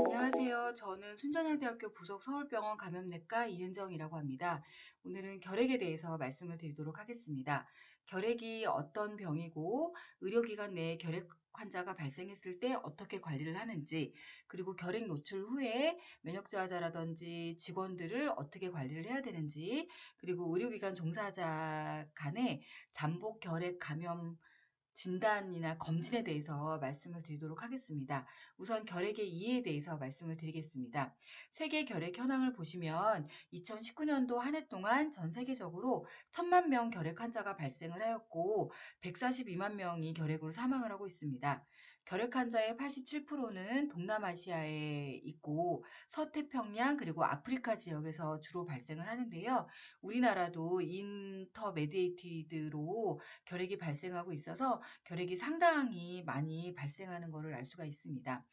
안녕하세요. 저는 순천향대학교 부속 서울병원 감염내과 이은정이라고 합니다. 오늘은 결핵에 대해서 말씀을 드리도록 하겠습니다. 결핵이 어떤 병이고 의료기관 내에 결핵 환자가 발생했을 때 어떻게 관리를 하는지, 그리고 결핵 노출 후에 면역저하자라든지 직원들을 어떻게 관리를 해야 되는지, 그리고 의료기관 종사자 간의 잠복 결핵 감염 진단이나 검진에 대해서 말씀을 드리도록 하겠습니다. 우선 결핵의 이해에 대해서 말씀을 드리겠습니다. 세계 결핵 현황을 보시면 2019년도 한 해 동안 전 세계적으로 1000만 명 결핵 환자가 발생을 하였고 142만 명이 결핵으로 사망을 하고 있습니다. 결핵 환자의 87%는 동남아시아에 있고 서태평양 그리고 아프리카 지역에서 주로 발생을 하는데요. 우리나라도 인터메디에이티드로 결핵이 발생하고 있어서 결핵이 상당히 많이 발생하는 것을 알 수가 있습니다.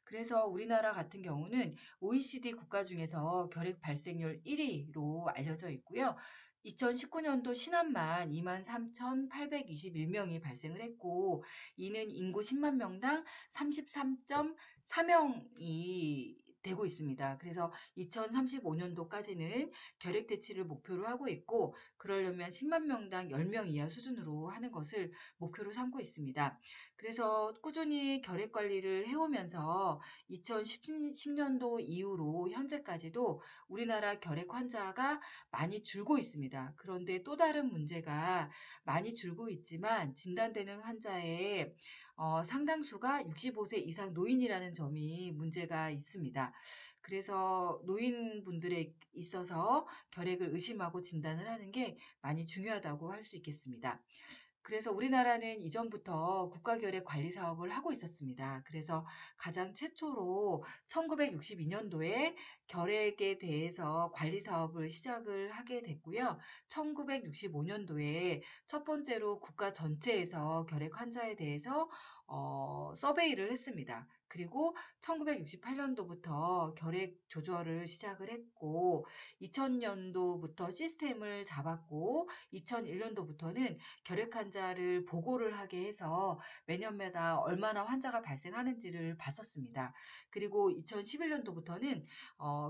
그래서 우리나라 같은 경우는 OECD 국가 중에서 결핵 발생률 1위로 알려져 있고요. 2019년도 신안만 23,821명이 발생을 했고, 이는 인구 10만 명당 33.4명이 되고 있습니다. 그래서 2035년도까지는 결핵 퇴치를 목표로 하고 있고, 그러려면 10만 명당 10명 이하 수준으로 하는 것을 목표로 삼고 있습니다. 그래서 꾸준히 결핵 관리를 해오면서 2010년도 이후로 현재까지도 우리나라 결핵 환자가 많이 줄고 있습니다. 그런데 또 다른 문제가 많이 줄고 있지만 진단되는 환자의 상당수가 65세 이상 노인이라는 점이 문제가 있습니다. 그래서 노인분들에 있어서 결핵을 의심하고 진단을 하는 게 많이 중요하다고 할 수 있겠습니다. 그래서 우리나라는 이전부터 국가결핵 관리 사업을 하고 있었습니다. 그래서 가장 최초로 1962년도에 결핵에 대해서 관리 사업을 시작을 하게 됐고요. 1965년도에 첫 번째로 국가 전체에서 결핵 환자에 대해서 서베이를 했습니다. 그리고 1968년도부터 결핵 조절을 시작을 했고 2000년도부터 시스템을 잡았고 2001년도부터는 결핵 환자를 보고를 하게 해서 매년마다 얼마나 환자가 발생하는지를 봤었습니다. 그리고 2011년도부터는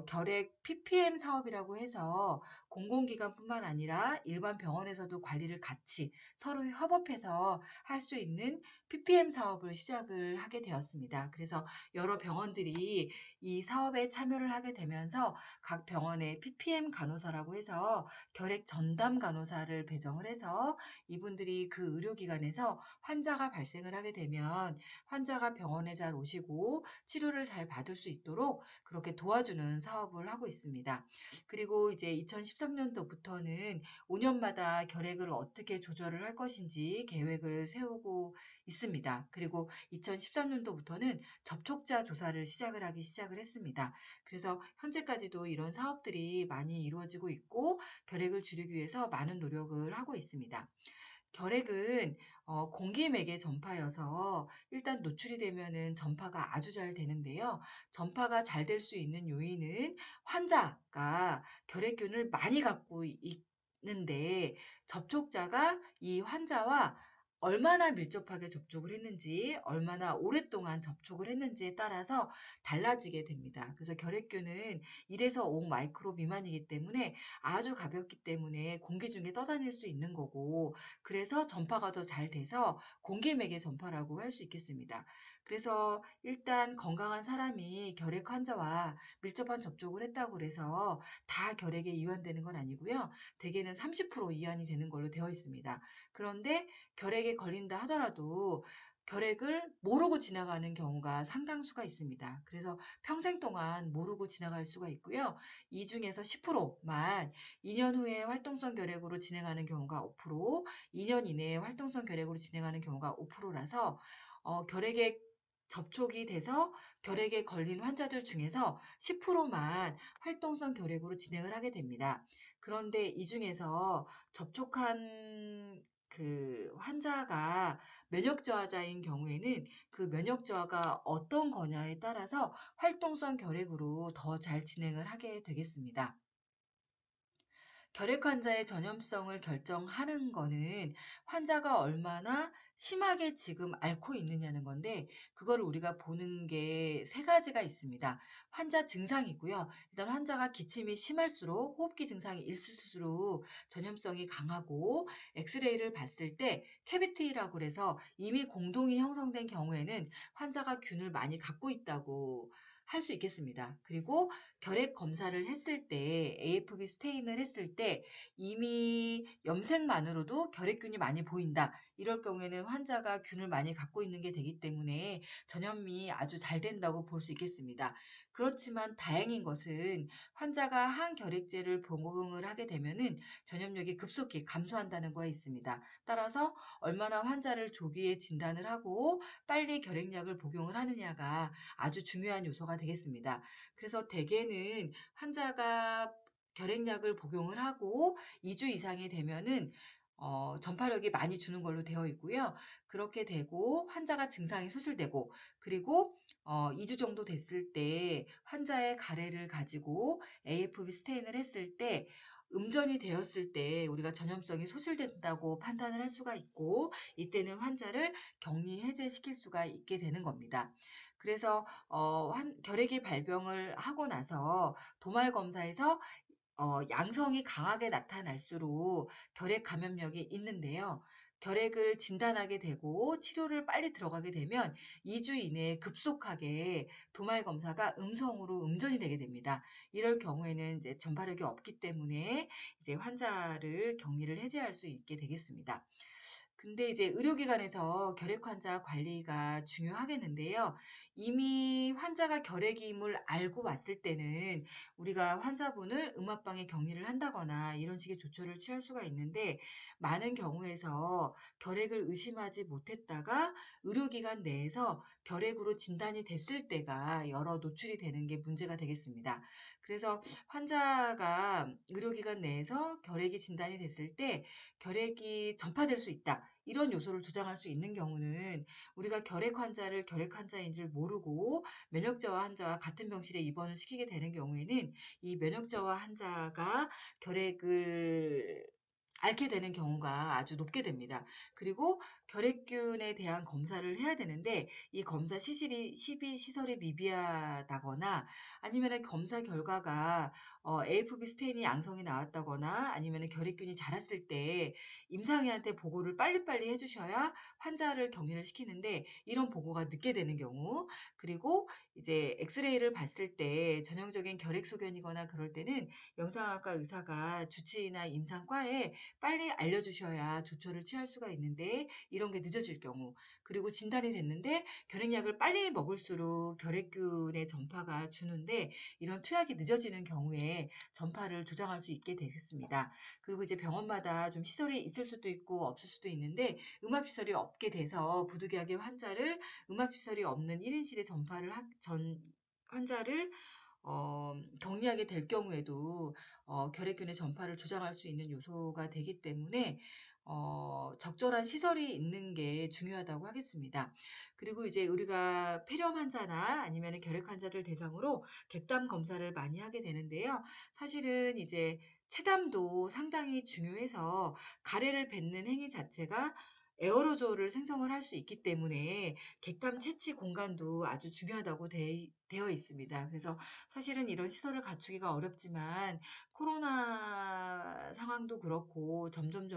결핵 PPM 사업이라고 해서 공공기관뿐만 아니라 일반 병원에서도 관리를 같이 서로 협업해서 할 수 있는 PPM 사업을 시작을 하게 되었습니다. 그래서 여러 병원들이 이 사업에 참여를 하게 되면서 각 병원에 PPM 간호사라고 해서 결핵 전담 간호사를 배정을 해서 이분들이 그 의료기관에서 환자가 발생을 하게 되면 환자가 병원에 잘 오시고 치료를 잘 받을 수 있도록 그렇게 도와주는 사업을 하고 있습니다. 그리고 이제 2013년도부터는 5년마다 결핵을 어떻게 조절을 할 것인지 계획을 세우고 있습니다. 그리고 2013년도부터는 접촉자 조사를 시작을 했습니다. 그래서 현재까지도 이런 사업들이 많이 이루어지고 있고 결핵을 줄이기 위해서 많은 노력을 하고 있습니다. 결핵은 공기맥의 전파여서 일단 노출이 되면은 전파가 아주 잘 되는데요. 전파가 잘 될 수 있는 요인은 환자가 결핵균을 많이 갖고 있는데 접촉자가 이 환자와 얼마나 밀접하게 접촉을 했는지, 얼마나 오랫동안 접촉을 했는지에 따라서 달라지게 됩니다. 그래서 결핵균은 1에서 5 마이크로 미만이기 때문에 아주 가볍기 때문에 공기 중에 떠다닐 수 있는 거고, 그래서 전파가 더 잘 돼서 공기맥의 전파라고 할 수 있겠습니다. 그래서 일단 건강한 사람이 결핵 환자와 밀접한 접촉을 했다고 해서 다 결핵에 이완되는 건 아니고요. 대개는 30% 이완이 되는 걸로 되어 있습니다. 그런데 결핵에 걸린다 하더라도 결핵을 모르고 지나가는 경우가 상당수가 있습니다. 그래서 평생 동안 모르고 지나갈 수가 있고요. 이 중에서 10%만 2년 후에 활동성 결핵으로 진행하는 경우가 5%, 2년 이내에 활동성 결핵으로 진행하는 경우가 5%라서 결핵에 접촉이 돼서 결핵에 걸린 환자들 중에서 10%만 활동성 결핵으로 진행을 하게 됩니다. 그런데 이 중에서 접촉한 환자가 면역 저하자인 경우에는 그 면역 저하가 어떤 거냐에 따라서 활동성 결핵으로 더 잘 진행을 하게 되겠습니다. 결핵 환자의 전염성을 결정하는 거는 환자가 얼마나 심하게 지금 앓고 있느냐는 건데, 그거를 우리가 보는 게 세 가지가 있습니다. 환자 증상이고요. 일단 환자가 기침이 심할수록, 호흡기 증상이 있을수록 전염성이 강하고, 엑스레이를 봤을 때 캐비티라고 그래서 이미 공동이 형성된 경우에는 환자가 균을 많이 갖고 있다고 할 수 있겠습니다. 그리고 결핵 검사를 했을 때, AFP 스테인을 했을 때 이미 염색만으로도 결핵균이 많이 보인다. 이럴 경우에는 환자가 균을 많이 갖고 있는 게 되기 때문에 전염이 아주 잘 된다고 볼 수 있겠습니다. 그렇지만 다행인 것은 환자가 항결핵제를 복용을 하게 되면은 전염력이 급속히 감소한다는 거에 있습니다. 따라서 얼마나 환자를 조기에 진단을 하고 빨리 결핵약을 복용을 하느냐가 아주 중요한 요소가 되겠습니다. 그래서 대개는 환자가 결핵약을 복용을 하고 2주 이상이 되면은 전파력이 많이 주는 걸로 되어 있고요. 그렇게 되고 환자가 증상이 소실되고, 그리고 2주 정도 됐을 때 환자의 가래를 가지고 AFP 스테인을 했을 때 음전이 되었을 때 우리가 전염성이 소실된다고 판단을 할 수가 있고, 이때는 환자를 격리 해제시킬 수가 있게 되는 겁니다. 그래서 결핵이 발병을 하고 나서 도말 검사에서 양성이 강하게 나타날수록 결핵 감염력이 있는데요. 결핵을 진단하게 되고 치료를 빨리 들어가게 되면 2주 이내에 급속하게 도말 검사가 음성으로 음전이 되게 됩니다. 이럴 경우에는 이제 전파력이 없기 때문에 이제 환자를 격리를 해제할 수 있게 되겠습니다. 근데 이제 의료기관에서 결핵 환자 관리가 중요하겠는데요. 이미 환자가 결핵임을 알고 왔을 때는 우리가 환자분을 음압방에 격리를 한다거나 이런 식의 조처를 취할 수가 있는데, 많은 경우에서 결핵을 의심하지 못했다가 의료기관 내에서 결핵으로 진단이 됐을 때가 여러 노출이 되는 게 문제가 되겠습니다. 그래서 환자가 의료기관 내에서 결핵이 진단이 됐을 때 결핵이 전파될 수 있다, 이런 요소를 주장할 수 있는 경우는 우리가 결핵 환자를 결핵 환자인 줄 모르고 면역 저하 환자와 같은 병실에 입원을 시키게 되는 경우에는 이 면역 저하 환자가 결핵을 앓게 되는 경우가 아주 높게 됩니다. 그리고 결핵균에 대한 검사를 해야 되는데 이 검사 시설이 미비하다거나, 아니면 검사 결과가 AFP 스테인이 양성이 나왔다거나, 아니면 결핵균이 자랐을 때 임상의한테 보고를 빨리빨리 해주셔야 환자를 격리를 시키는데, 이런 보고가 늦게 되는 경우, 그리고 이제 엑스레이를 봤을 때 전형적인 결핵 소견이거나 그럴 때는 영상학과 의사가 주치의나 임상과에 빨리 알려주셔야 조처를 취할 수가 있는데, 이런 게 늦어질 경우, 그리고 진단이 됐는데 결핵약을 빨리 먹을수록 결핵균의 전파가 주는데 이런 투약이 늦어지는 경우에 전파를 조장할 수 있게 되겠습니다. 그리고 이제 병원마다 좀 시설이 있을 수도 있고 없을 수도 있는데, 음압시설이 없게 돼서 부득이하게 음압시설이 없는 1인실에 환자를 격리하게 될 경우에도 결핵균의 전파를 조장할 수 있는 요소가 되기 때문에 적절한 시설이 있는 게 중요하다고 하겠습니다. 그리고 이제 우리가 폐렴 환자나 아니면 결핵 환자들 대상으로 객담 검사를 많이 하게 되는데요. 사실은 이제 체담도 상당히 중요해서 가래를 뱉는 행위 자체가 에어로졸을 생성을 할 수 있기 때문에 객담 채취 공간도 아주 중요하다고 되어 있습니다. 그래서 사실은 이런 시설을 갖추기가 어렵지만 코로나 상황도 그렇고 점점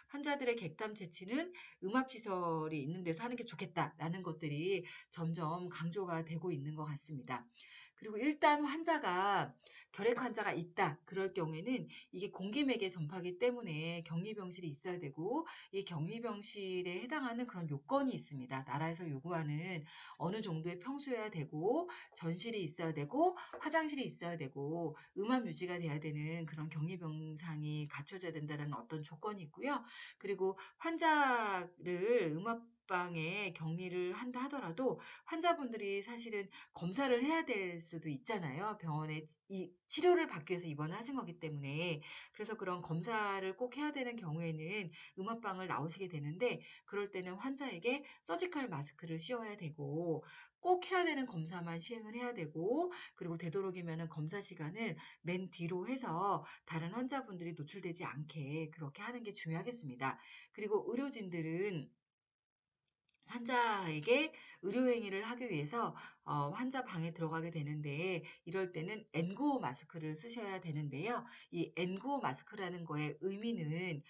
환자들의 객담 채취는 음압시설이 있는 데서 하는 게 좋겠다라는 것들이 점점 강조가 되고 있는 것 같습니다. 그리고 일단 결핵 환자가 있다, 그럴 경우에는 이게 공기맥의 전파기 때문에 격리병실이 있어야 되고, 이 격리병실에 해당하는 그런 요건이 있습니다. 나라에서 요구하는 어느 정도의 평수여야 되고, 전실이 있어야 되고, 화장실이 있어야 되고, 음압 유지가 돼야 되는 그런 격리병상이 갖춰져야 된다는 어떤 조건이 있고요. 그리고 환자를 음압방에 격리를 한다 하더라도 환자분들이 사실은 검사를 해야 될 수도 있잖아요. 병원에 이 치료를 받기 위해서 입원을 하신 거기 때문에. 그래서 그런 검사를 꼭 해야 되는 경우에는 음압방을 나오시게 되는데 그럴 때는 환자에게 서지컬 마스크를 씌워야 되고 꼭 해야 되는 검사만 시행을 해야 되고 그리고 되도록이면은 검사 시간을 맨 뒤로 해서 다른 환자분들이 노출되지 않게 그렇게 하는 게 중요하겠습니다. 그리고 의료진들은 환자에게 의료 행위를 하기 위해서 환자 방에 들어가게 되는데 이럴 때는 N95 마스크를 쓰셔야 되는데요. 이 N95 마스크라는 거의 의미는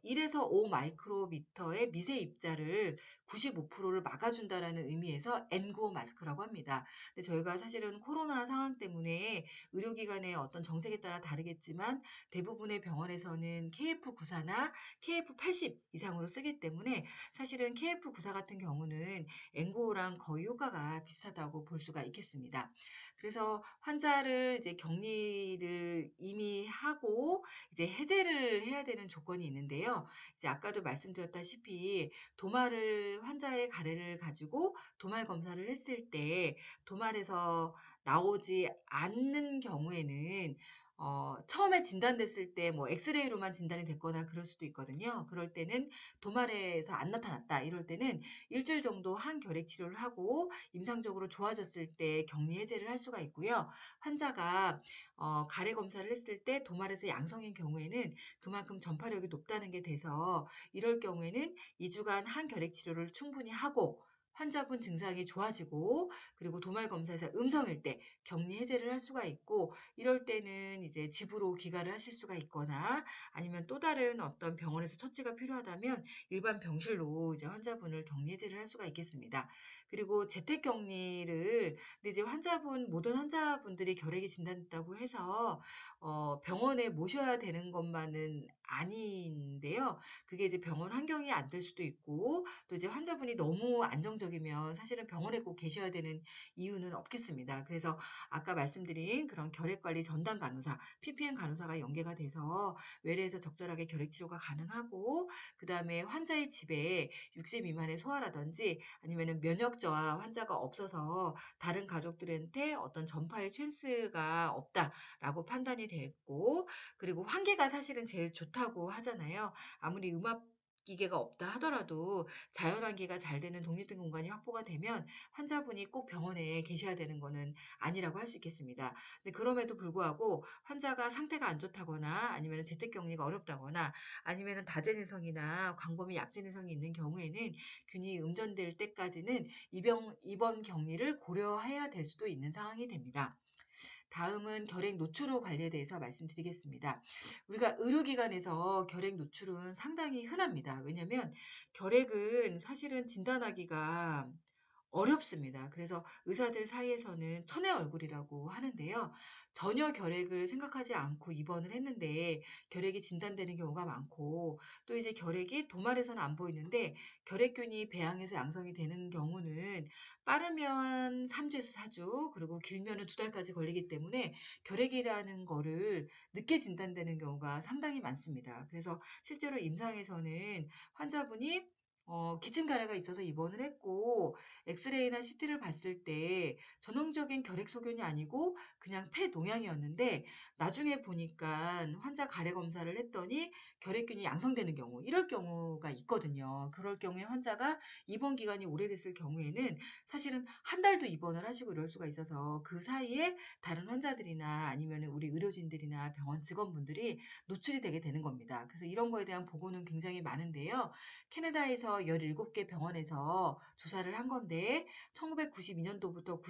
1에서 5 마이크로미터의 미세 입자를 95%를 막아준다라는 의미에서 N95 마스크라고 합니다. 근데 저희가 사실은 코로나 상황 때문에 의료기관의 어떤 정책에 따라 다르겠지만 대부분의 병원에서는 KF94나 KF80 이상으로 쓰기 때문에 사실은 KF94 같은 경우는 N95랑 거의 효과가 비슷하다고 볼 수가 있겠습니다. 그래서 환자를 이제 격리를 이미 하고 이제 해제를 해야 되는 조건이 있는데요. 이제 아까도 말씀드렸다시피 도마를 환자의 가래를 가지고 도말 검사를 했을 때 도말에서 나오지 않는 경우에는 처음에 진단됐을 때 뭐 엑스레이로만 진단이 됐거나 그럴 수도 있거든요. 그럴 때는 도말에서 안 나타났다. 이럴 때는 일주일 정도 항결핵 치료를 하고 임상적으로 좋아졌을 때 격리 해제를 할 수가 있고요. 환자가 가래 검사를 했을 때 도말에서 양성인 경우에는 그만큼 전파력이 높다는 게 돼서 이럴 경우에는 2주간 항결핵 치료를 충분히 하고 환자분 증상이 좋아지고 그리고 도말 검사에서 음성일 때 격리 해제를 할 수가 있고 이럴 때는 이제 집으로 귀가를 하실 수가 있거나 아니면 또 다른 어떤 병원에서 처치가 필요하다면 일반 병실로 이제 환자분을 격리 해제를 할 수가 있겠습니다. 그리고 재택 격리를 근데 이제 모든 환자분들이 결핵이 진단됐다고 해서 병원에 모셔야 되는 것만은 아닌데요. 그게 이제 병원 환경이 안 될 수도 있고 또 이제 환자분이 너무 안정적이면 사실은 병원에 꼭 계셔야 되는 이유는 없겠습니다. 그래서 아까 말씀드린 그런 결핵관리 전담 간호사, PPM 간호사가 연계가 돼서 외래에서 적절하게 결핵 치료가 가능하고 그다음에 환자의 집에 6세 미만의 소아라든지 아니면은 면역 저하 환자가 없어서 다른 가족들한테 어떤 전파의 찬스가 없다라고 판단이 됐고 그리고 환기가 사실은 제일 좋다고 하잖아요. 아무리 음압 기계가 없다 하더라도 자연 환기가 잘 되는 독립된 공간이 확보가 되면 환자분이 꼭 병원에 계셔야 되는 거는 아니라고 할 수 있겠습니다. 근데 그럼에도 불구하고 환자가 상태가 안 좋다거나 아니면 재택격리가 어렵다거나 아니면 다제내성이나 광범위 약제내성이 있는 경우에는 균이 음전될 때까지는 입원 격리를 고려해야 될 수도 있는 상황이 됩니다. 다음은 결핵 노출후 관리에 대해서 말씀드리겠습니다. 우리가 의료기관에서 결핵 노출은 상당히 흔합니다. 왜냐하면 결핵은 사실은 진단하기가 어렵습니다. 그래서 의사들 사이에서는 천의 얼굴이라고 하는데요. 전혀 결핵을 생각하지 않고 입원을 했는데 결핵이 진단되는 경우가 많고 또 이제 결핵이 도말에서는 안 보이는데 결핵균이 배양해서 양성이 되는 경우는 빠르면 3주에서 4주 그리고 길면은 2달까지 걸리기 때문에 결핵이라는 거를 늦게 진단되는 경우가 상당히 많습니다. 그래서 실제로 임상에서는 환자분이 기침 가래가 있어서 입원을 했고 엑스레이나 CT를 봤을 때 전형적인 결핵 소견이 아니고 그냥 폐 동양이었는데 나중에 보니까 환자 가래 검사를 했더니 결핵균이 양성되는 경우 이럴 경우가 있거든요. 그럴 경우에 환자가 입원 기간이 오래됐을 경우에는 사실은 한 달도 입원을 하시고 이럴 수가 있어서 그 사이에 다른 환자들이나 아니면은 우리 의료진들이나 병원 직원분들이 노출이 되게 되는 겁니다. 그래서 이런 거에 대한 보고는 굉장히 많은데요. 캐나다에서 17개 병원에서 조사를 한 건데 1992년도부터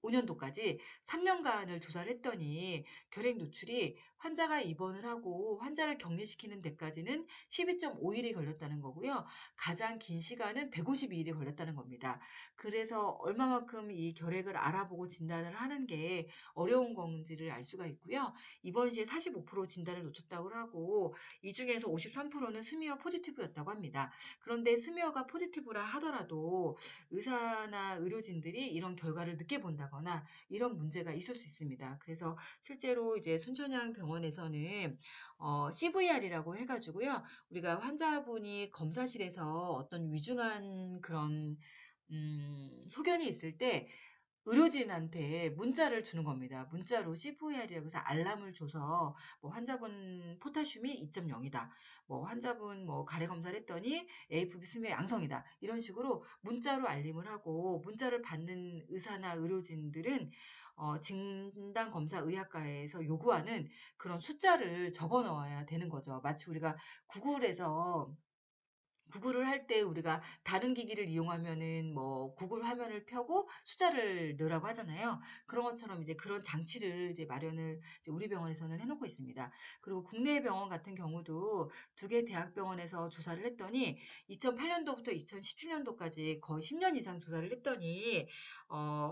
95년도까지 3년간을 조사를 했더니 결핵 노출이 환자가 입원을 하고 환자를 격리시키는 데까지는 12.5일이 걸렸다는 거고요. 가장 긴 시간은 152일이 걸렸다는 겁니다. 그래서 얼마만큼 이 결핵을 알아보고 진단을 하는 게 어려운 건지를 알 수가 있고요. 입원 시에 45% 진단을 놓쳤다고 하고 이 중에서 53%는 스미어 포지티브였다고 합니다. 그런데 스미어가 포지티브라 하더라도 의사나 의료진들이 이런 결과를 늦게 본다거나 이런 문제가 있을 수 있습니다. 그래서 실제로 이제 순천향 병원 병원에서는 CVR이라고 해 가지고요. 우리가 환자분이 검사실에서 어떤 위중한 그런 소견이 있을 때 의료진한테 문자를 주는 겁니다. 문자로 CVR이라고 해서 알람을 줘서 뭐 환자분 포타슘이 2.0이다. 뭐 환자분 뭐 가래 검사를 했더니 AFP 수면 양성이다. 이런 식으로 문자로 알림을 하고, 문자를 받는 의사나 의료진들은 진단 검사 의학과에서 요구하는 그런 숫자를 적어 넣어야 되는 거죠. 마치 우리가 구글에서 구글을 할 때 우리가 다른 기기를 이용하면은 뭐 구글 화면을 펴고 숫자를 넣으라고 하잖아요. 그런 것처럼 이제 그런 장치를 이제 마련을 이제 우리 병원에서는 해 놓고 있습니다. 그리고 국내 병원 같은 경우도 두 개 대학병원에서 조사를 했더니 2008 년도부터 2017 년도까지 거의 10년 이상 조사를 했더니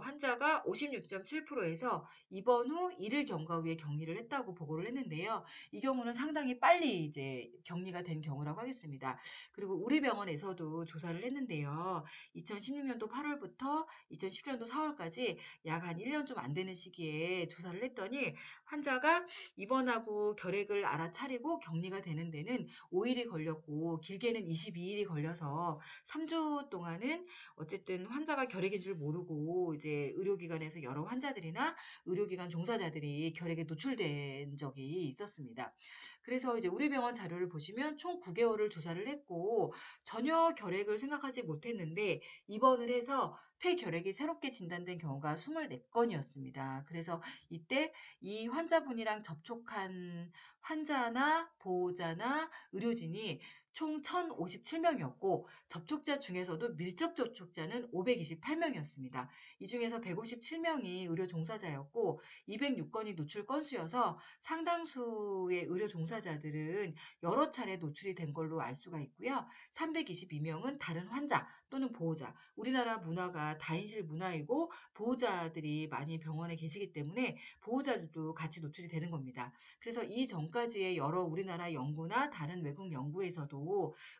환자가 56.7% 에서 입원 후 1일 경과 후에 격리를 했다고 보고를 했는데요. 이 경우는 상당히 빨리 이제 격리가 된 경우라고 하겠습니다. 그리고 우리 병원에서도 조사를 했는데요. 2016 년도 8 월부터 2017 년도 4 월까지 약 한 1년 좀 안 되는 시기에 조사를 했더니, 환자가 입원하고 결핵을 알아차리고 격리가 되는 데는 5 일이 걸렸고, 길게는 22 일이 걸려서 3주 동안은 어쨌든 환자가 결핵인 줄 모르고 이제 의료기관에서 여러 환자들이나 의료기관 종사자들이 결핵에 노출된 적이 있었습니다. 그래서 이제 우리 병원 자료를 보시면 총 9개월을 조사를 했고, 전혀 결핵을 생각하지 못했는데 입원을 해서 폐결핵이 새롭게 진단된 경우가 24건이었습니다. 그래서 이때 이 환자분이랑 접촉한 환자나 보호자나 의료진이 총 1,057명이었고, 접촉자 중에서도 밀접 접촉자는 528명이었습니다. 이 중에서 157명이 의료 종사자였고, 206건이 노출 건수여서 상당수의 의료 종사자들은 여러 차례 노출이 된 걸로 알 수가 있고요. 322명은 다른 환자 또는 보호자. 우리나라 문화가 다인실 문화이고 보호자들이 많이 병원에 계시기 때문에 보호자들도 같이 노출이 되는 겁니다. 그래서 이전까지의 여러 우리나라 연구나 다른 외국 연구에서도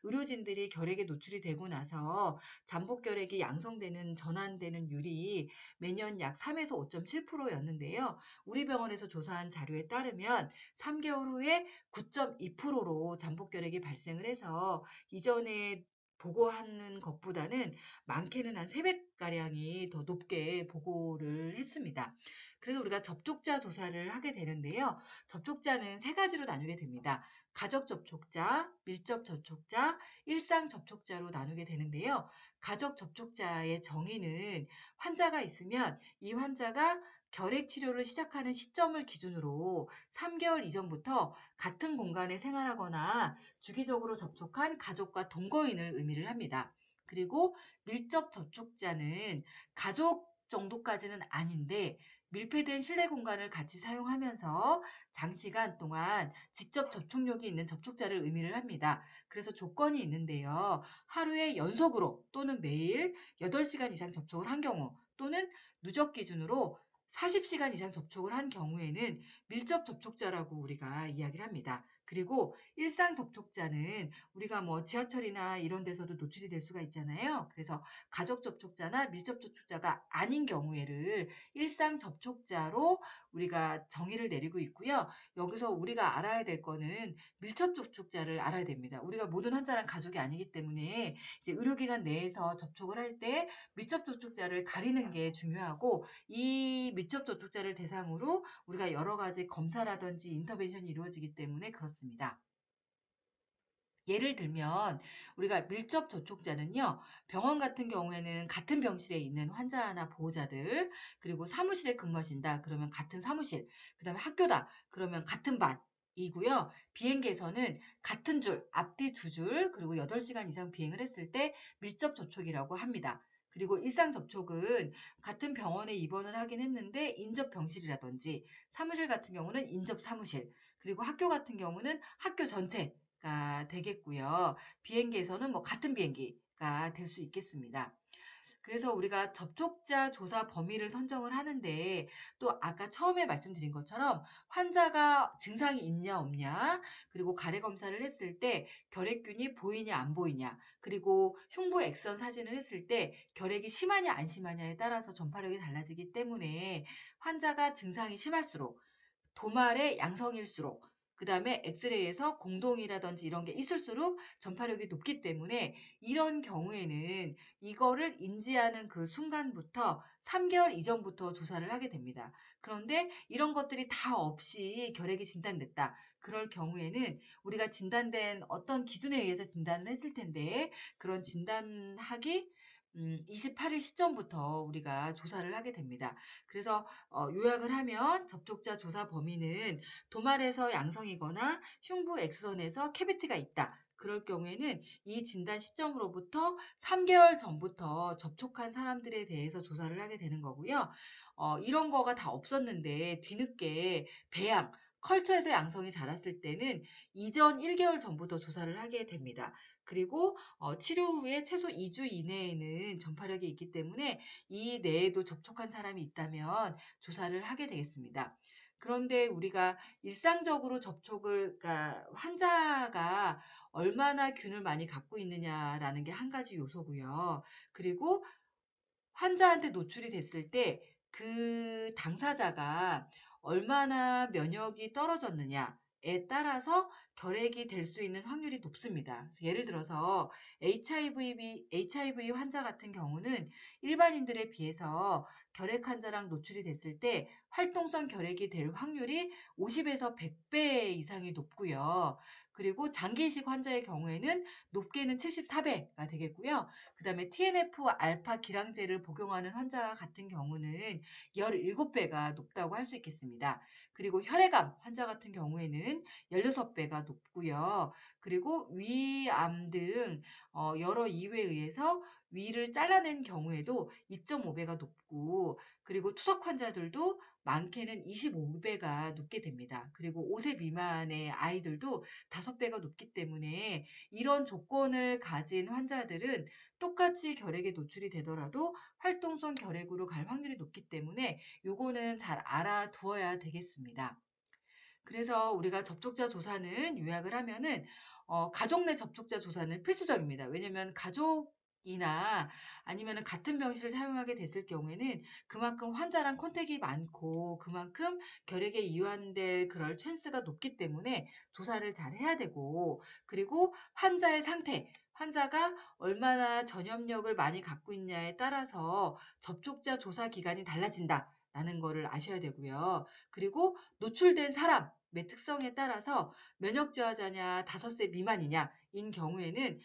의료진들이 결핵에 노출이 되고 나서 잠복 결핵이 양성되는 전환되는 율이 매년 약 3에서 5.7%였는데요. 우리 병원에서 조사한 자료에 따르면 3개월 후에 9.2%로 잠복 결핵이 발생을 해서 이전에 보고하는 것보다는 많게는 한 3배가량이 더 높게 보고를 했습니다. 그래서 우리가 접촉자 조사를 하게 되는데요. 접촉자는 세 가지로 나누게 됩니다. 가족 접촉자, 밀접 접촉자, 일상 접촉자로 나누게 되는데요. 가족 접촉자의 정의는 환자가 있으면 이 환자가 결핵 치료를 시작하는 시점을 기준으로 3개월 이전부터 같은 공간에 생활하거나 주기적으로 접촉한 가족과 동거인을 의미를 합니다. 그리고 밀접 접촉자는 가족 정도까지는 아닌데 밀폐된 실내 공간을 같이 사용하면서 장시간 동안 직접 접촉력이 있는 접촉자를 의미를 합니다. 그래서 조건이 있는데요. 하루에 연속으로 또는 매일 8시간 이상 접촉을 한 경우, 또는 누적 기준으로 40시간 이상 접촉을 한 경우에는 밀접 접촉자라고 우리가 이야기를 합니다. 그리고 일상 접촉자는 우리가 뭐 지하철이나 이런 데서도 노출이 될 수가 있잖아요. 그래서 가족 접촉자나 밀접 접촉자가 아닌 경우에를 일상 접촉자로 우리가 정의를 내리고 있고요. 여기서 우리가 알아야 될 거는 밀접 접촉자를 알아야 됩니다. 우리가 모든 환자랑 가족이 아니기 때문에 이제 의료기관 내에서 접촉을 할 때 밀접 접촉자를 가리는 게 중요하고, 이 밀접 접촉자를 대상으로 우리가 여러 가지 검사라든지 인터벤션이 이루어지기 때문에 그렇습니다. 예를 들면 우리가 밀접 접촉자는요, 병원 같은 경우에는 같은 병실에 있는 환자나 보호자들, 그리고 사무실에 근무하신다 그러면 같은 사무실, 그다음에 학교다 그러면 같은 반이고요. 비행기에서는 같은 줄, 앞뒤 두 줄, 그리고 8시간 이상 비행을 했을 때 밀접 접촉이라고 합니다. 그리고 일상 접촉은 같은 병원에 입원을 하긴 했는데 인접 병실이라든지, 사무실 같은 경우는 인접 사무실, 그리고 학교 같은 경우는 학교 전체가 되겠고요. 비행기에서는 뭐 같은 비행기가 될 수 있겠습니다. 그래서 우리가 접촉자 조사 범위를 선정을 하는데, 또 아까 처음에 말씀드린 것처럼 환자가 증상이 있냐 없냐, 그리고 가래 검사를 했을 때 결핵균이 보이냐 안 보이냐, 그리고 흉부 액선 사진을 했을 때 결핵이 심하냐 안 심하냐에 따라서 전파력이 달라지기 때문에 환자가 증상이 심할수록 도말의 양성일수록 그다음에 엑스레이에서 공동이라든지 이런 게 있을수록 전파력이 높기 때문에 이런 경우에는 이거를 인지하는 그 순간부터 3개월 이전부터 조사를 하게 됩니다. 그런데 이런 것들이 다 없이 결핵이 진단됐다. 그럴 경우에는 우리가 진단된 어떤 기준에 의해서 진단을 했을 텐데 그런 진단하기 28일 시점부터 우리가 조사를 하게 됩니다. 그래서 요약을 하면 접촉자 조사 범위는 도말에서 양성이거나 흉부 X선에서 캐비티가 있다. 그럴 경우에는 이 진단 시점으로부터 3개월 전부터 접촉한 사람들에 대해서 조사를 하게 되는 거고요. 이런 거가 다 없었는데 뒤늦게 배양, 컬처에서 양성이 자랐을 때는 이전 1개월 전부터 조사를 하게 됩니다. 그리고 치료 후에 최소 2주 이내에는 전파력이 있기 때문에 이 내에도 접촉한 사람이 있다면 조사를 하게 되겠습니다. 그런데 우리가 일상적으로 그러니까 환자가 얼마나 균을 많이 갖고 있느냐라는 게 한 가지 요소고요. 그리고 환자한테 노출이 됐을 때 그 당사자가 얼마나 면역이 떨어졌느냐에 따라서 결핵이 될 수 있는 확률이 높습니다. 그래서 예를 들어서 HIV 환자 같은 경우는 일반인들에 비해서 결핵 환자랑 노출이 됐을 때 활동성 결핵이 될 확률이 50에서 100배 이상이 높고요. 그리고 장기 이식 환자의 경우에는 높게는 74배가 되겠고요. 그다음에 TNF 알파 기량제를 복용하는 환자 같은 경우는 17배가 높다고 할 수 있겠습니다. 그리고 혈액암 환자 같은 경우에는 16배가 높고요. 그리고 위암 등 여러 이유에 의해서 위를 잘라낸 경우에도 2.5배가 높고 그리고 투석 환자들도 많게는 25배가 높게 됩니다. 그리고 5세 미만의 아이들도 5배가 높기 때문에 이런 조건을 가진 환자들은 똑같이 결핵에 노출이 되더라도 활동성 결핵으로 갈 확률이 높기 때문에 요거는 잘 알아두어야 되겠습니다. 그래서 우리가 접촉자 조사는 요약을 하면은 가족 내 접촉자 조사는 필수적입니다. 왜냐면 가족이나 아니면은 같은 병실을 사용하게 됐을 경우에는 그만큼 환자랑 컨택이 많고 그만큼 결핵에 이완될 그럴 찬스가 높기 때문에 조사를 잘 해야 되고 그리고 환자의 상태 환자가 얼마나 전염력을 많이 갖고 있냐에 따라서 접촉자 조사 기간이 달라진다라는 거를 아셔야 되고요. 그리고 노출된 사람의 특성에 따라서 면역 저하자냐 5세 미만이냐인 경우에는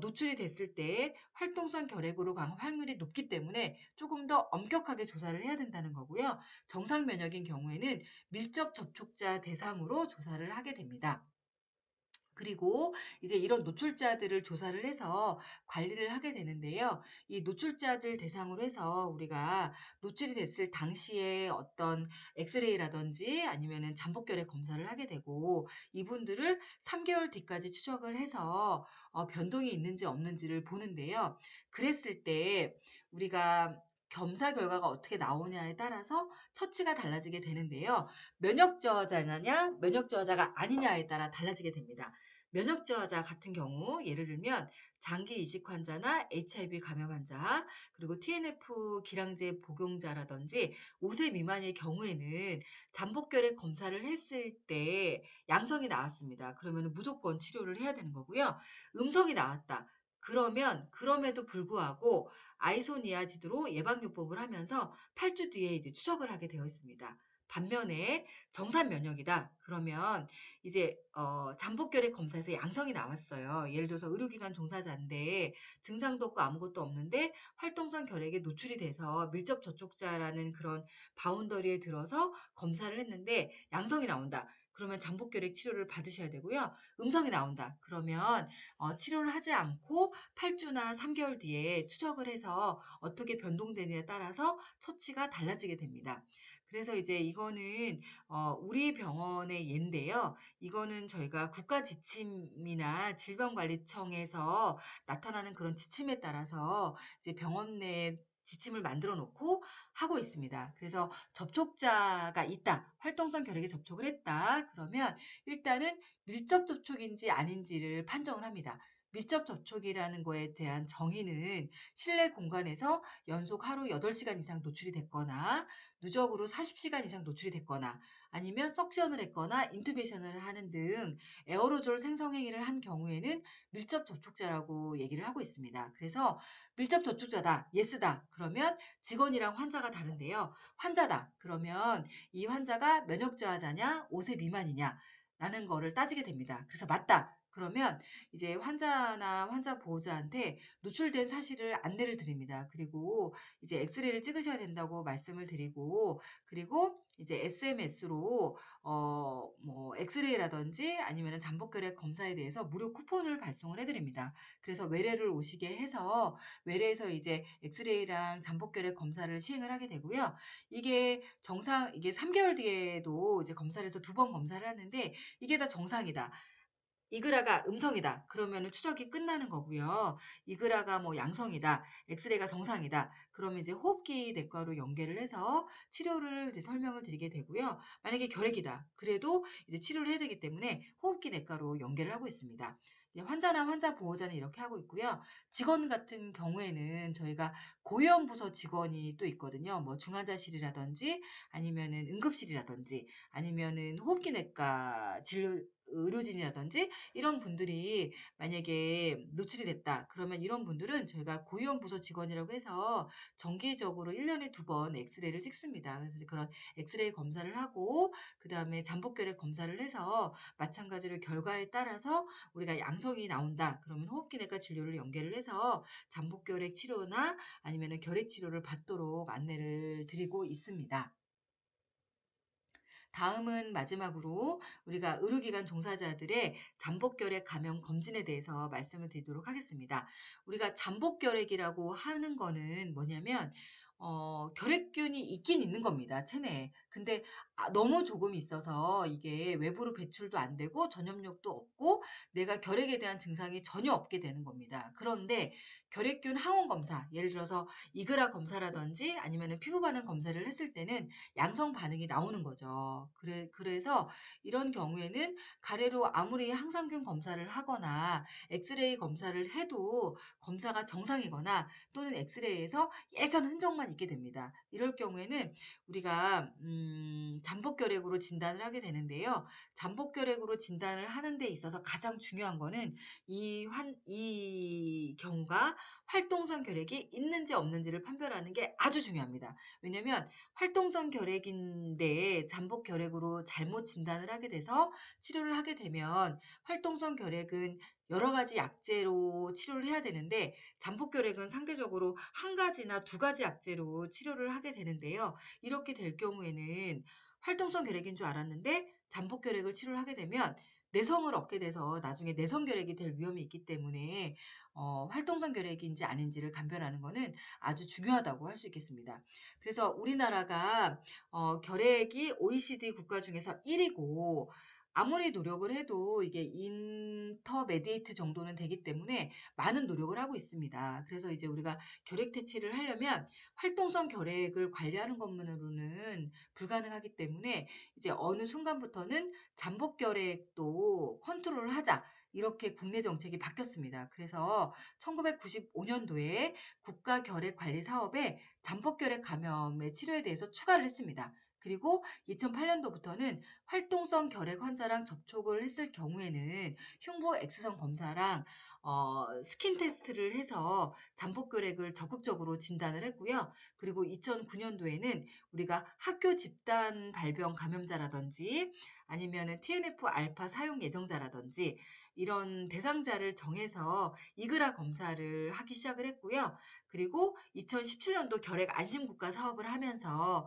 노출이 됐을 때 활동성 결핵으로 갈 확률이 높기 때문에 조금 더 엄격하게 조사를 해야 된다는 거고요. 정상 면역인 경우에는 밀접 접촉자 대상으로 조사를 하게 됩니다. 그리고 이제 이런 노출자들을 조사를 해서 관리를 하게 되는데요. 이 노출자들 대상으로 해서 우리가 노출이 됐을 당시에 어떤 엑스레이라든지 아니면은 잠복결핵 검사를 하게 되고 이분들을 3개월 뒤까지 추적을 해서 변동이 있는지 없는지를 보는데요. 그랬을 때 우리가 검사 결과가 어떻게 나오냐에 따라서 처치가 달라지게 되는데요. 면역 저하자냐, 면역 저하자가 아니냐에 따라 달라지게 됩니다. 면역 저하자 같은 경우 예를 들면 장기 이식 환자나 HIV 감염 환자 그리고 TNF 기량제 복용자라든지 5세 미만의 경우에는 잠복결핵 검사를 했을 때 양성이 나왔습니다. 그러면 무조건 치료를 해야 되는 거고요. 음성이 나왔다. 그러면 그럼에도 불구하고 아이소니아지드로 예방요법을 하면서 8주 뒤에 이제 추적을 하게 되어 있습니다. 반면에 정상 면역이다. 그러면 이제 잠복결핵 검사에서 양성이 나왔어요. 예를 들어서 의료기관 종사자인데 증상도 없고 아무것도 없는데 활동성 결핵에 노출이 돼서 밀접 접촉자라는 그런 바운더리에 들어서 검사를 했는데 양성이 나온다. 그러면 잠복결핵 치료를 받으셔야 되고요. 음성이 나온다. 그러면 치료를 하지 않고 8주나 3개월 뒤에 추적을 해서 어떻게 변동되느냐에 따라서 처치가 달라지게 됩니다. 그래서 이제 이거는 우리 병원의 예인데요. 이거는 저희가 국가 지침이나 질병관리청에서 나타나는 그런 지침에 따라서 이제 병원 내 지침을 만들어 놓고 하고 있습니다. 그래서 접촉자가 있다. 활동성 결핵에 접촉을 했다. 그러면 일단은 밀접 접촉인지 아닌지를 판정을 합니다. 밀접 접촉이라는 거에 대한 정의는 실내 공간에서 연속 하루 8시간 이상 노출이 됐거나 누적으로 40시간 이상 노출이 됐거나 아니면 석션을 했거나 인투베이션을 하는 등 에어로졸 생성 행위를 한 경우에는 밀접 접촉자라고 얘기를 하고 있습니다. 그래서 밀접 접촉자다, 예스다. 그러면 직원이랑 환자가 다른데요. 환자다. 그러면 이 환자가 면역 저하자냐, 5세 미만이냐 라는 거를 따지게 됩니다. 그래서 맞다. 그러면 이제 환자나 환자 보호자한테 노출된 사실을 안내를 드립니다. 그리고 이제 엑스레이를 찍으셔야 된다고 말씀을 드리고, 그리고 이제 SMS로 뭐 엑스레이라든지 아니면은 잠복결핵 검사에 대해서 무료 쿠폰을 발송을 해드립니다. 그래서 외래를 오시게 해서 외래에서 이제 엑스레이랑 잠복결핵 검사를 시행을 하게 되고요. 이게 3개월 뒤에도 이제 검사를 해서 2번 검사를 하는데 이게 다 정상이다. 이그라가 음성이다. 그러면은 추적이 끝나는 거고요. 이그라가 뭐 양성이다. 엑스레이가 정상이다. 그러면 이제 호흡기 내과로 연계를 해서 치료를 이제 설명을 드리게 되고요. 만약에 결핵이다. 그래도 이제 치료를 해야 되기 때문에 호흡기 내과로 연계를 하고 있습니다. 환자나 환자 보호자는 이렇게 하고 있고요. 직원 같은 경우에는 저희가 고위험 부서 직원이 또 있거든요. 뭐 중환자실이라든지 아니면은 응급실이라든지 아니면은 호흡기 내과 진료 의료진이라든지 이런 분들이 만약에 노출이 됐다. 그러면 이런 분들은 저희가 고위험 부서 직원이라고 해서 정기적으로 1년에 2번 엑스레이를 찍습니다. 그래서 이제 그런 엑스레이 검사를 하고 그다음에 잠복결핵 검사를 해서 마찬가지로 결과에 따라서 우리가 양성이 나온다. 그러면 호흡기내과 진료를 연계를 해서 잠복결핵 치료나 아니면은 결핵 치료를 받도록 안내를 드리고 있습니다. 다음은 마지막으로 우리가 의료기관 종사자들의 잠복결핵 감염 검진에 대해서 말씀을 드리도록 하겠습니다. 우리가 잠복결핵이라고 하는 거는 뭐냐면 결핵균이 있긴 있는 겁니다, 체내에. 근데 너무 조금 있어서 이게 외부로 배출도 안 되고 전염력도 없고 내가 결핵에 대한 증상이 전혀 없게 되는 겁니다. 그런데 결핵균 항원 검사, 예를 들어서 이그라 검사라든지 아니면은 피부 반응 검사를 했을 때는 양성 반응이 나오는 거죠. 그래서 이런 경우에는 가래로 아무리 항상균 검사를 하거나 엑스레이 검사를 해도 검사가 정상이거나 또는 엑스레이에서 예전 흔적만 있게 됩니다. 이럴 경우에는 우리가 잠복결핵으로 진단을 하게 되는데요. 잠복결핵으로 진단을 하는 데 있어서 가장 중요한 거는 이 경우가 활동성 결핵이 있는지 없는지를 판별하는 게 아주 중요합니다. 왜냐면 활동성 결핵인데 잠복 결핵으로 잘못 진단을 하게 돼서 치료를 하게 되면 활동성 결핵은 여러 가지 약제로 치료를 해야 되는데 잠복 결핵은 상대적으로 한 가지나 두 가지 약제로 치료를 하게 되는데요. 이렇게 될 경우에는 활동성 결핵인 줄 알았는데 잠복 결핵을 치료를 하게 되면 내성을 얻게 돼서 나중에 내성 결핵이 될 위험이 있기 때문에 활동성 결핵인지 아닌지를 감별하는 거는 아주 중요하다고 할 수 있겠습니다. 그래서 우리나라가 결핵이 OECD 국가 중에서 1위고 아무리 노력을 해도 이게 인터메디에이트 정도는 되기 때문에 많은 노력을 하고 있습니다. 그래서 이제 우리가 결핵 퇴치를 하려면 활동성 결핵을 관리하는 것만으로는 불가능하기 때문에 이제 어느 순간부터는 잠복 결핵도 컨트롤을 하자. 이렇게 국내 정책이 바뀌었습니다. 그래서 1995년도에 국가 결핵 관리 사업에 잠복결핵 감염의 치료에 대해서 추가를 했습니다. 그리고 2008년도부터는 활동성 결핵 환자랑 접촉을 했을 경우에는 흉부 X선 검사랑 스킨 테스트를 해서 잠복결핵을 적극적으로 진단을 했고요. 그리고 2009년도에는 우리가 학교 집단 발병 감염자라든지 아니면은 TNF 알파 사용 예정자라든지 이런 대상자를 정해서 이그라 검사를 하기 시작을 했고요. 그리고 2017년도 결핵 안심국가 사업을 하면서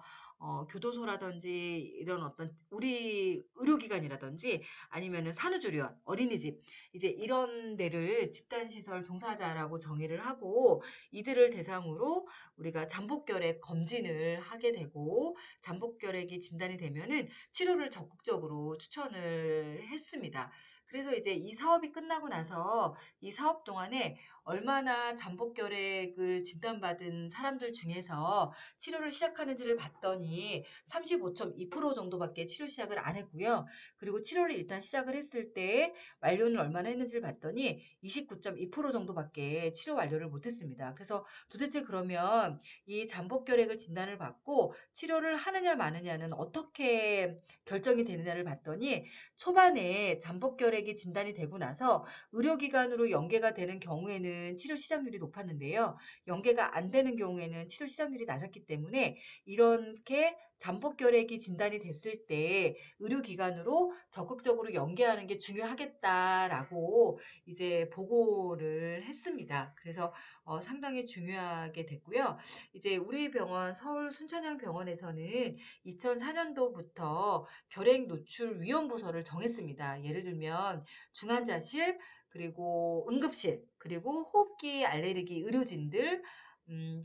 교도소라든지 이런 어떤 우리 의료기관이라든지 아니면은 산후조리원, 어린이집 이제 이런 데를 집단시설 종사자라고 정의를 하고 이들을 대상으로 우리가 잠복결핵 검진을 하게 되고 잠복결핵이 진단이 되면은 치료를 적극적으로 추천을 했습니다. 그래서 이제 이 사업이 끝나고 나서 이 사업 동안에 얼마나 잠복결핵을 진단받은 사람들 중에서 치료를 시작하는지를 봤더니 35.2% 정도밖에 치료 시작을 안 했고요. 그리고 치료를 일단 시작을 했을 때 완료는 얼마나 했는지를 봤더니 29.2% 정도밖에 치료 완료를 못했습니다. 그래서 도대체 그러면 이 잠복결핵을 진단을 받고 치료를 하느냐 마느냐는 어떻게 결정이 되느냐를 봤더니 초반에 잠복결핵이 진단이 되고 나서 의료기관으로 연계가 되는 경우에는 치료 시작률이 높았는데요. 연계가 안 되는 경우에는 치료 시작률이 낮았기 때문에 이렇게 잠복결핵이 진단이 됐을 때 의료기관으로 적극적으로 연계하는 게 중요하겠다라고 이제 보고를 했습니다. 그래서 상당히 중요하게 됐고요. 이제 우리 병원 서울 순천향 병원에서는 2004년도부터 결핵 노출 위험 부서를 정했습니다. 예를 들면 중환자실, 그리고 응급실, 그리고 호흡기 알레르기 의료진들,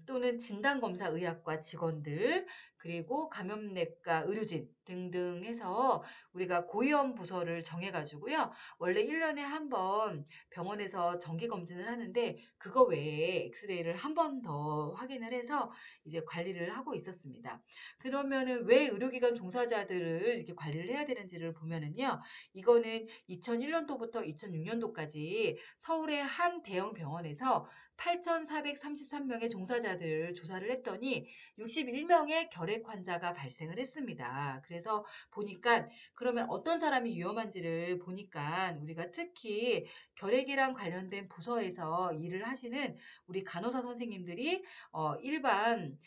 또는 진단검사 의학과 직원들, 그리고 감염내과 의료진 등등 해서 우리가 고위험 부서를 정해가지고요. 원래 1년에 한 번 병원에서 정기검진을 하는데 그거 외에 엑스레이를 한 번 더 확인을 해서 이제 관리를 하고 있었습니다. 그러면은 왜 의료기관 종사자들을 이렇게 관리를 해야 되는지를 보면은요. 이거는 2001년도부터 2006년도까지 서울의 한 대형 병원에서 8,433명의 종사자들을 조사를 했더니 61명의 결핵 환자가 발생을 했습니다. 그래서 보니까 그러면 어떤 사람이 위험한지를 보니까 우리가 특히 결핵이랑 관련된 부서에서 일을 하시는 우리 간호사 선생님들이 일반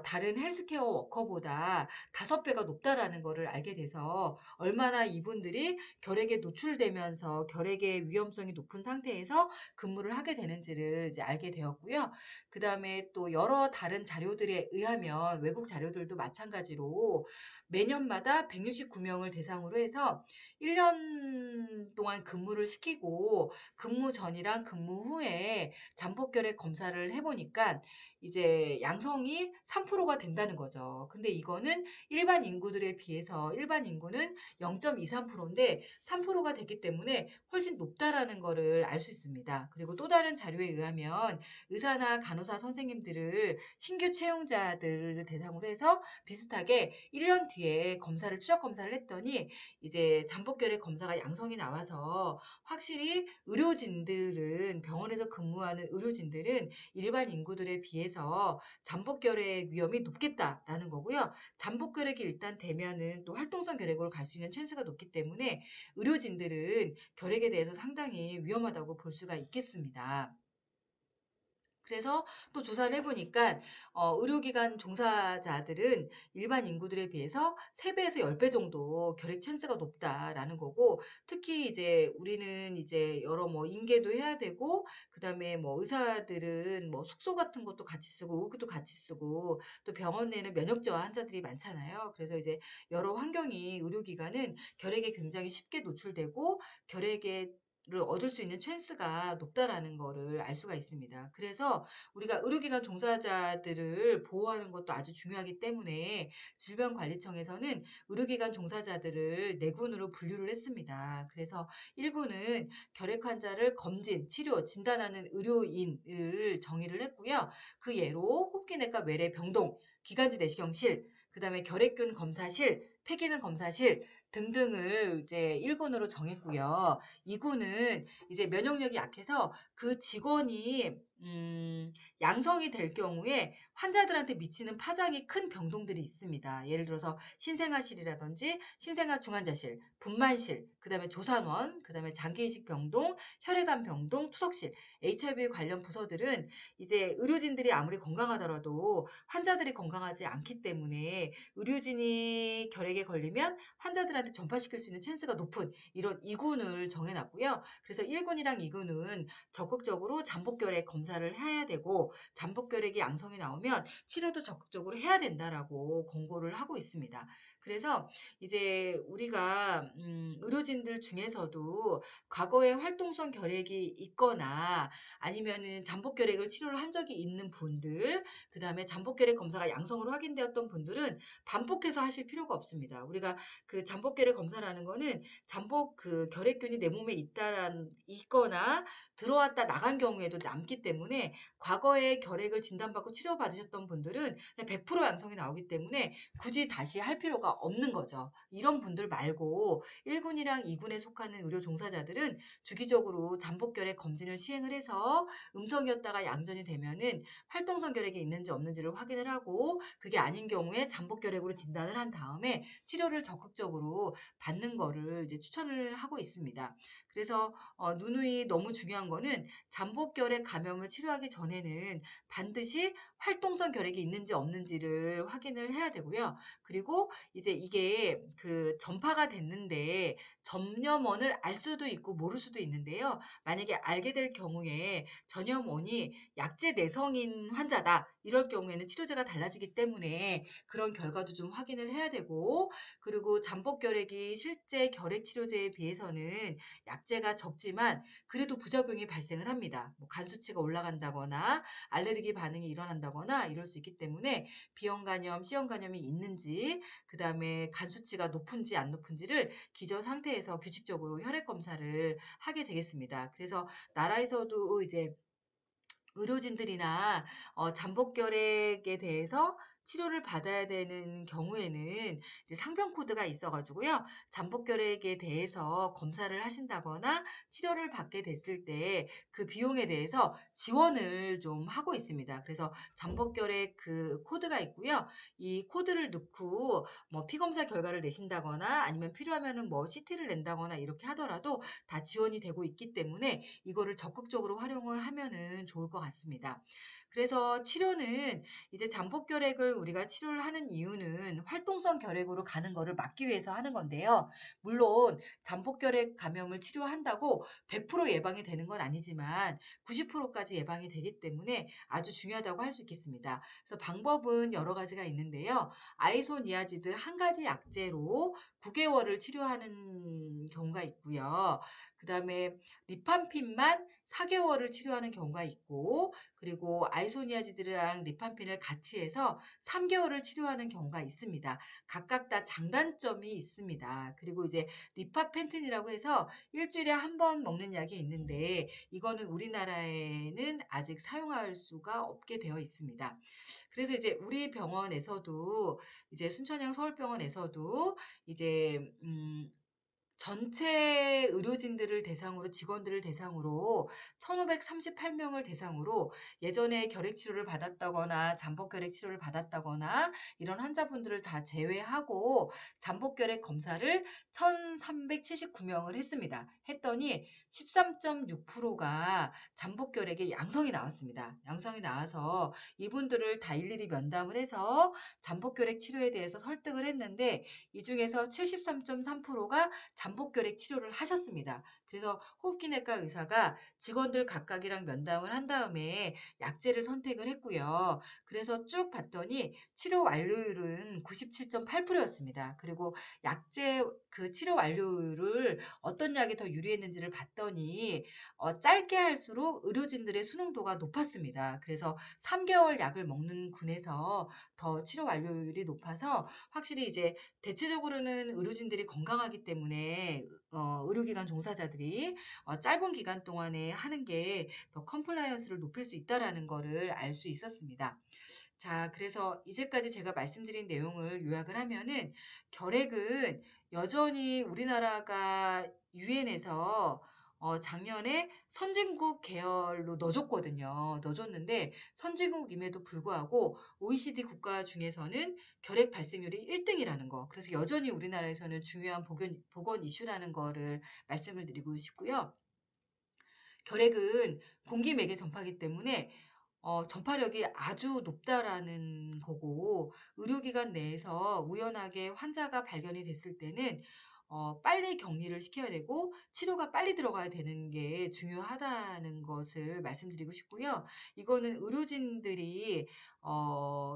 다른 헬스케어 워커보다 5배가 높다라는 거를 알게 돼서 얼마나 이분들이 결핵에 노출되면서 결핵의 위험성이 높은 상태에서 근무를 하게 되는지를 이제 알게 되었고요. 그다음에 또 여러 다른 자료들에 의하면 외국 자료들도 마찬가지로 매년마다 169명을 대상으로 해서 1년 동안 근무를 시키고 근무 전이랑 근무 후에 잠복결핵 검사를 해보니까 이제 양성이 3%가 된다는 거죠. 근데 이거는 일반 인구들에 비해서 일반 인구는 0.23%인데 3%가 됐기 때문에 훨씬 높다라는 거를 알 수 있습니다. 그리고 또 다른 자료에 의하면 의사나 간호사 선생님들을 신규 채용자들을 대상으로 해서 비슷하게 1년 뒤에 검사를 추적 검사를 했더니 이제 잠복결핵 검사가 양성이 나와서 확실히 의료진들은 병원에서 근무하는 의료진들은 일반 인구들에 비해서 잠복결핵 위험이 높겠다라는 거고요. 잠복결핵이 일단 되면은 또 활동성 결핵으로 갈 수 있는 찬스가 높기 때문에 의료진들은 결핵에 대해서 상당히 위험하다고 볼 수가 있겠습니다. 그래서 또 조사를 해보니까 의료기관 종사자들은 일반 인구들에 비해서 3배에서 10배 정도 결핵 찬스가 높다라는 거고 특히 이제 우리는 이제 여러 뭐 인계도 해야 되고 그다음에 뭐 의사들은 뭐 숙소 같은 것도 같이 쓰고 의구도 같이 쓰고 또 병원 내에는 면역 저하 환자들이 많잖아요. 그래서 이제 여러 환경이 의료기관은 결핵에 굉장히 쉽게 노출되고 결핵에 를 얻을 수 있는 찬스가 높다라는 거를 알 수가 있습니다. 그래서 우리가 의료기관 종사자들을 보호하는 것도 아주 중요하기 때문에 질병관리청에서는 의료기관 종사자들을 4군으로 분류를 했습니다. 그래서 1군은 결핵 환자를 검진, 치료, 진단하는 의료인을 정의를 했고요. 그 예로 호흡기내과 외래 병동, 기관지 내시경실, 그다음에 결핵균 검사실, 폐기능 검사실 등등을 이제 1군으로 정했고요. 2군은 이제 면역력이 약해서 그 직원이 양성이 될 경우에 환자들한테 미치는 파장이 큰 병동들이 있습니다. 예를 들어서 신생아실이라든지 신생아 중환자실, 분만실, 그다음에 조산원, 그다음에 장기이식 병동, 혈액암 병동, 투석실, HIV 관련 부서들은 이제 의료진들이 아무리 건강하더라도 환자들이 건강하지 않기 때문에 의료진이 결핵에 걸리면 환자들한테 전파시킬 수 있는 찬스가 높은 이런 2군을 정해놨고요. 그래서 1군이랑 2군은 적극적으로 잠복결핵 검사를 검사를 해야 되고 잠복결핵이 양성이 나오면 치료도 적극적으로 해야 된다라고 권고를 하고 있습니다. 그래서 이제 우리가 의료진들 중에서도 과거에 활동성 결핵이 있거나 아니면은 잠복결핵을 치료를 한 적이 있는 분들, 그다음에 잠복결핵 검사가 양성으로 확인되었던 분들은 반복해서 하실 필요가 없습니다. 우리가 그 잠복결핵 검사라는 거는 잠복 그 결핵균이 내 몸에 있거나 들어왔다 나간 경우에도 남기 때문에 과거에 결핵을 진단받고 치료받으셨던 분들은 그냥 100% 양성이 나오기 때문에 굳이 다시 할 필요가 없는 거죠. 이런 분들 말고 1군이랑 2군에 속하는 의료 종사자들은 주기적으로 잠복결핵 검진을 시행을 해서 음성이었다가 양전이 되면은 활동성 결핵이 있는지 없는지를 확인을 하고 그게 아닌 경우에 잠복결핵으로 진단을 한 다음에 치료를 적극적으로 받는 거를 이제 추천을 하고 있습니다. 그래서 누누이 너무 중요한 거는 잠복결핵 감염을 치료하기 전에는 반드시 활동성 결핵이 있는지 없는지를 확인을 해야 되고요. 그리고 이제 이게 그 전파가 됐는데 전염원을 알 수도 있고 모를 수도 있는데요. 만약에 알게 될 경우에 전염원이 약제 내성인 환자다. 이럴 경우에는 치료제가 달라지기 때문에 그런 결과도 좀 확인을 해야 되고 그리고 잠복결핵이 실제 결핵 치료제에 비해서는 약제가 적지만 그래도 부작용이 발생을 합니다. 뭐 간 수치가 올라간다거나 알레르기 반응이 일어난다거나 이럴 수 있기 때문에 B형 간염, C형 간염이 있는지 그다음에 간 수치가 높은지 안 높은지를 기저 상태에서 규칙적으로 혈액 검사를 하게 되겠습니다. 그래서 나라에서도 이제 의료진들이나 잠복결핵에 대해서 치료를 받아야 되는 경우에는 이제 상병 코드가 있어 가지고요. 잠복결핵에 대해서 검사를 하신다거나 치료를 받게 됐을 때 그 비용에 대해서 지원을 좀 하고 있습니다. 그래서 잠복결핵 그 코드가 있고요. 이 코드를 넣고 뭐 피 검사 결과를 내신다거나 아니면 필요하면은 뭐 CT를 낸다거나 이렇게 하더라도 다 지원이 되고 있기 때문에 이거를 적극적으로 활용을 하면은 좋을 것 같습니다. 그래서 치료는 이제 잠복결핵을 우리가 치료를 하는 이유는 활동성 결핵으로 가는 거를 막기 위해서 하는 건데요. 물론 잠복결핵 감염을 치료한다고 100% 예방이 되는 건 아니지만 90%까지 예방이 되기 때문에 아주 중요하다고 할 수 있겠습니다. 그래서 방법은 여러 가지가 있는데요. 아이소니아지드 한 가지 약제로 9개월을 치료하는 경우가 있고요. 그다음에 리판핀만 4개월을 치료하는 경우가 있고 그리고 아이소니아지드랑 리판핀을 같이 해서 3개월을 치료하는 경우가 있습니다. 각각 다 장단점이 있습니다. 그리고 이제 리파펜틴이라고 해서 일주일에 한 번 먹는 약이 있는데 이거는 우리나라에는 아직 사용할 수가 없게 되어 있습니다. 그래서 이제 우리 병원에서도 이제 순천향 서울병원에서도 이제 전체 의료진들을 대상으로 직원들을 대상으로 1,538명을 대상으로 예전에 결핵 치료를 받았다거나 잠복결핵 치료를 받았다거나 이런 환자분들을 다 제외하고 잠복결핵 검사를 1,379명을 했습니다. 했더니 13.6%가 잠복결핵에 양성이 나왔습니다. 양성이 나와서 이분들을 다 일일이 면담을 해서 잠복결핵 치료에 대해서 설득을 했는데 이 중에서 73.3%가 잠복결핵 치료를 하셨습니다. 그래서 호흡기내과 의사가 직원들 각각이랑 면담을 한 다음에 약제를 선택을 했고요. 그래서 쭉 봤더니 치료 완료율은 97.8%였습니다. 그리고 약제 그 치료 완료율을 어떤 약이 더 유리했는지를 봤더니 짧게 할수록 의료진들의 수능도가 높았습니다. 그래서 3개월 약을 먹는 군에서 더 치료 완료율이 높아서 확실히 이제 대체적으로는 의료진들이 건강하기 때문에 의료기관 종사자들이 짧은 기간 동안에 하는 게 더 컴플라이언스를 높일 수 있다라는 거를 알 수 있었습니다. 자, 그래서 이제까지 제가 말씀드린 내용을 요약을 하면은 결핵은 여전히 우리나라가 유엔에서 작년에 선진국 계열로 넣어줬거든요. 넣어줬는데 선진국임에도 불구하고 OECD 국가 중에서는 결핵 발생률이 1등이라는 거. 그래서 여전히 우리나라에서는 중요한 보건 이슈라는 거를 말씀을 드리고 싶고요. 결핵은 공기맥에 전파하기 때문에 전파력이 아주 높다라는 거고 의료기관 내에서 우연하게 환자가 발견이 됐을 때는 빨리 격리를 시켜야 되고 치료가 빨리 들어가야 되는 게 중요하다는 것을 말씀드리고 싶고요. 이거는 의료진들이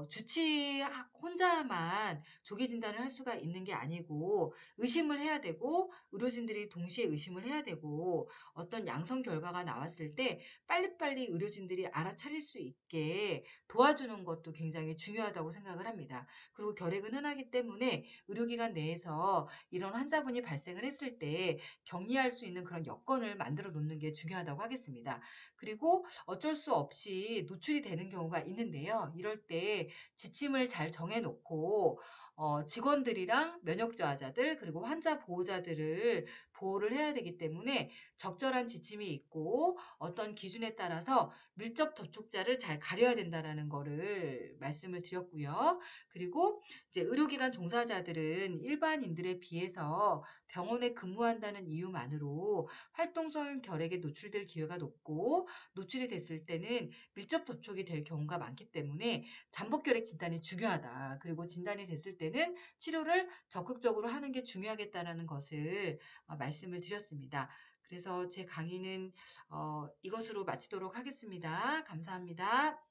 주치 혼자만 조기 진단을 할 수가 있는 게 아니고 의심을 해야 되고 의료진들이 동시에 의심을 해야 되고 어떤 양성 결과가 나왔을 때 빨리빨리 의료진들이 알아차릴 수 있게 도와주는 것도 굉장히 중요하다고 생각을 합니다. 그리고 결핵은 흔하기 때문에 의료기관 내에서 이런 환자분이 발생을 했을 때 격리할 수 있는 그런 여건을 만들어 놓는 게 중요하다고 하겠습니다. 그리고 어쩔 수 없이 노출이 되는 경우가 있는데요. 이럴 때 지침을 잘 정해 놓고 직원들이랑 면역 저하자들 그리고 환자 보호자들을 보호를 해야 되기 때문에 적절한 지침이 있고 어떤 기준에 따라서 밀접 접촉자를 잘 가려야 된다라는 거를 말씀을 드렸고요. 그리고 이제 의료기관 종사자들은 일반인들에 비해서 병원에 근무한다는 이유만으로 활동성 결핵에 노출될 기회가 높고 노출이 됐을 때는 밀접 접촉이 될 경우가 많기 때문에 잠복결핵 진단이 중요하다. 그리고 진단이 됐을 때는 치료를 적극적으로 하는 게 중요하겠다라는 것을 말씀을 드렸습니다. 그래서 제 강의는 이것으로 마치도록 하겠습니다. 감사합니다.